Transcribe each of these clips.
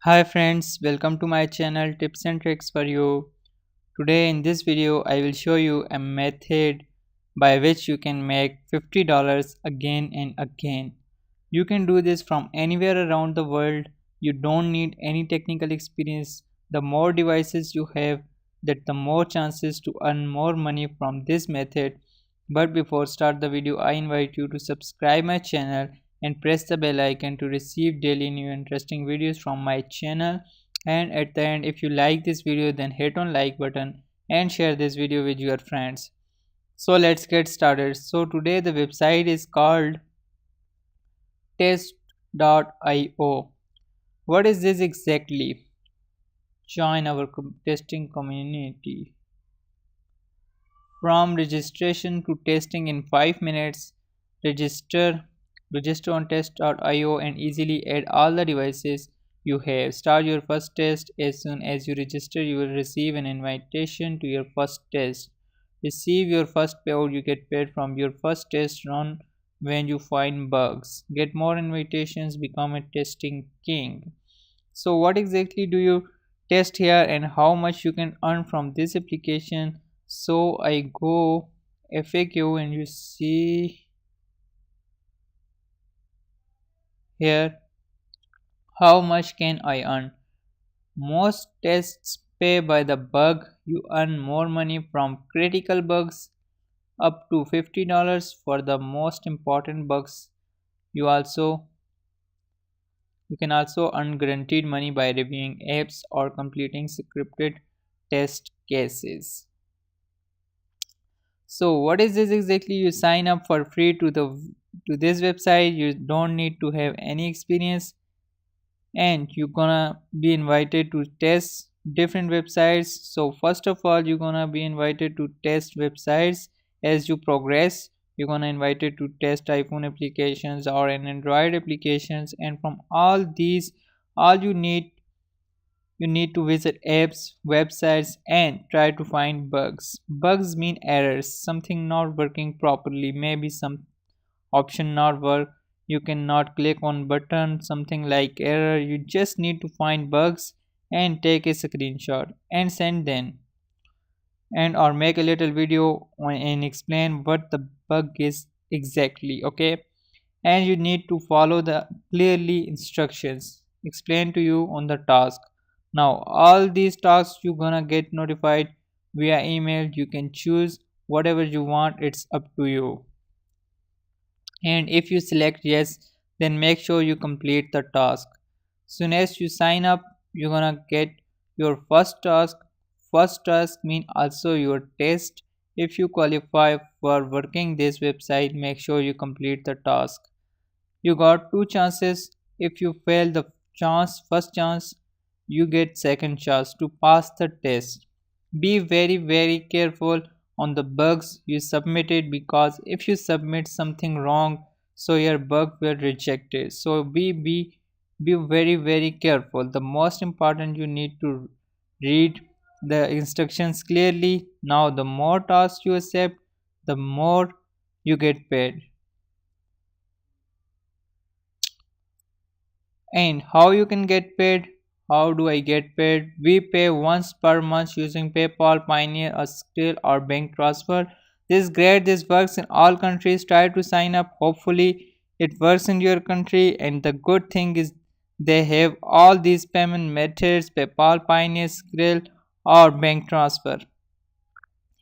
Hi friends, welcome to my channel Tips and Tricks for You. Today in this video I will show you a method by which you can make $50 again and again. You can do this from anywhere around the world. You don't need any technical experience. The more devices you have, that the more chances to earn more money from this method. But before start the video, I invite you to subscribe my channel and press the bell icon to receive daily new interesting videos from my channel. And at the end, if you like this video, then hit on like button and share this video with your friends. So let's get started. So today the website is called test.io. What is this exactly? Join our testing community. From registration to testing in 5 minutes, register register on test.io and easily add all the devices you have. Start your first test. As soon as you register, you will receive an invitation to your first test. Receive your first payout. You get paid from your first test run when you find bugs. Get more invitations, become a testing king. So what exactly do you test here and how much you can earn from this application? So I go FAQ and you see here how much can I earn. Most tests pay by the bug. You earn more money from critical bugs up to $50 for the most important bugs. You can also earn guaranteed money by reviewing apps or completing scripted test cases. So what is this exactly? You sign up for free to this website. You don't need to have any experience and you're gonna be invited to test different websites. So first of all, you're gonna be invited to test websites. As you progress, you're gonna invited to test iPhone applications or an Android applications, and from all these, all you need to visit apps, websites, and try to find bugs. Bugs mean errors, something not working properly, maybe some option not work, you cannot click on button, something like error. You just need to find bugs and take a screenshot and send them, and or make a little video and explain what the bug is exactly. Okay, and you need to follow the clearly instructions explained to you on the task. Now all these tasks you gonna get notified via email. You can choose whatever you want, it's up to you. And if you select yes, then make sure you complete the task. Soon as you sign up, you're gonna get your first task mean also your test. If you qualify for working this website, make sure you complete the task. You got two chances. If you fail the first chance, you get second chance to pass the test. Be very careful on the bugs you submitted, because if you submit something wrong, so your bug will reject it. So be very careful. The most important, you need to read the instructions clearly. Now the more tasks you accept, the more you get paid. And how you can get paid? How do I get paid? We pay once per month using PayPal, Pioneer, a Skrill, or bank transfer. This is great. This works in all countries. Try to sign up. Hopefully, it works in your country. And the good thing is they have all these payment methods: PayPal, Pioneer, Skrill, or bank transfer.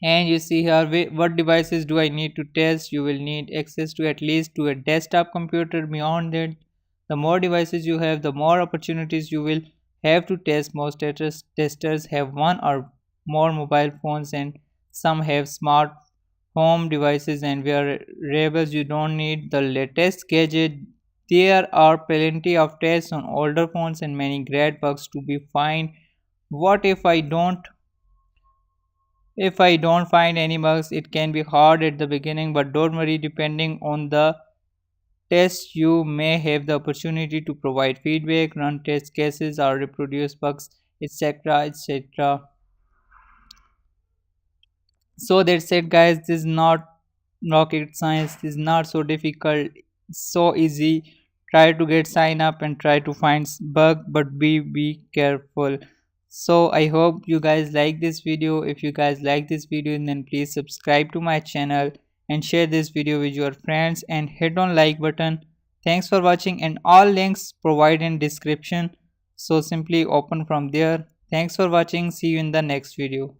And you see here what devices do I need to test. You will need access to at least to a desktop computer. Beyond that, the more devices you have, the more opportunities you will have to test. Most testers have one or more mobile phones, and some have smart home devices and wearables. You don't need the latest gadget. There are plenty of tests on older phones and many great bugs to be found. What if I don't find any bugs? It can be hard at the beginning, but don't worry. Depending on the test, you may have the opportunity to provide feedback, run test cases, or reproduce bugs, etc. etc. So that's it, guys. This is not rocket science. This is not so difficult. It's so easy try to get sign up and try to find bug, but be careful. So I hope you guys like this video. If you guys like this video, then please subscribe to my channel and share this video with your friends and hit on like button. Thanks for watching, and all links provided in description, so simply open from there. Thanks for watching. See you in the next video.